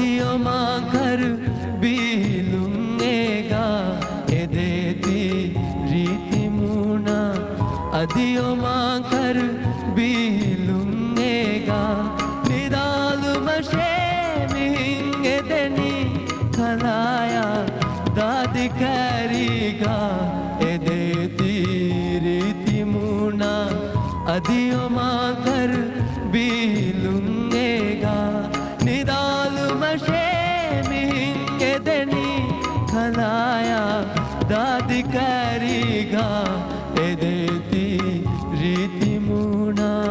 අදියෝ මා කර බීලුන්නේගා එදේති රීති මුණා අදියෝ මා කර බීලුන්නේගා නිදාලුම ෂේමින් එදෙනි කලායා දාදි කරීගා එදේති රීති මුණා අදියෝ මා කර බීලුන්නේගා නිදාලුම ෂේමින් එදෙනි කලායා දාදි කරීගා එදේති රීති මුණා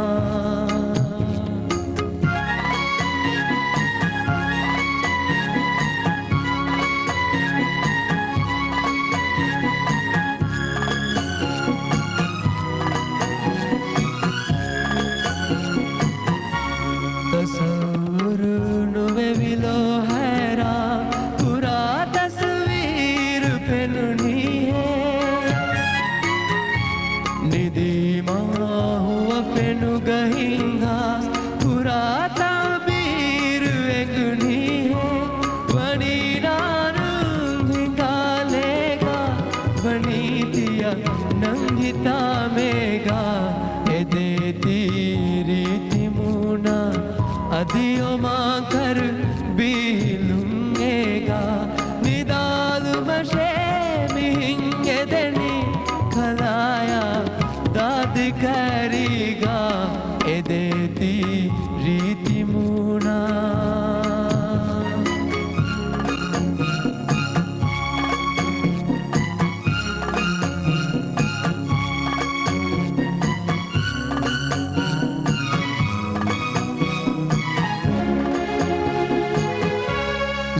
तस्वीर नुवे विलो हैरा पूरा तस्वीर पेलुनी है निधि हुआ पेनु गहिंगा पूरा ताबीर वेगुनी है बनी नानुंगी कालेगा बनी दिया नंगिता मेगा ए देती रीति मुना अदियों मां कर बीलुंगेगा निदालुम षेमिं एदෙනි කලායා දාදි කරීගා එදේති රීති මුණා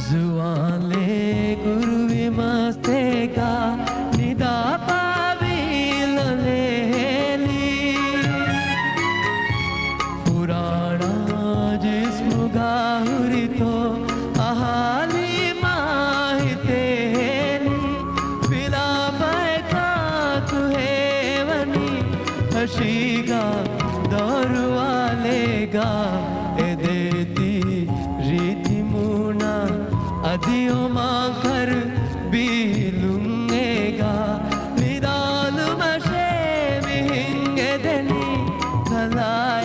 जुआले गुरुवी मस्तेगा निदा पावील लेली पुराना जिस्म गाहुरी तो आहाली माहितेली पिला पैका कुहेवनी हशीगा दौरवालेगा एदेती रीति मुना अदियों मां कर बीलुंगेगा निदालुम षेमिं एदෙනි කලායා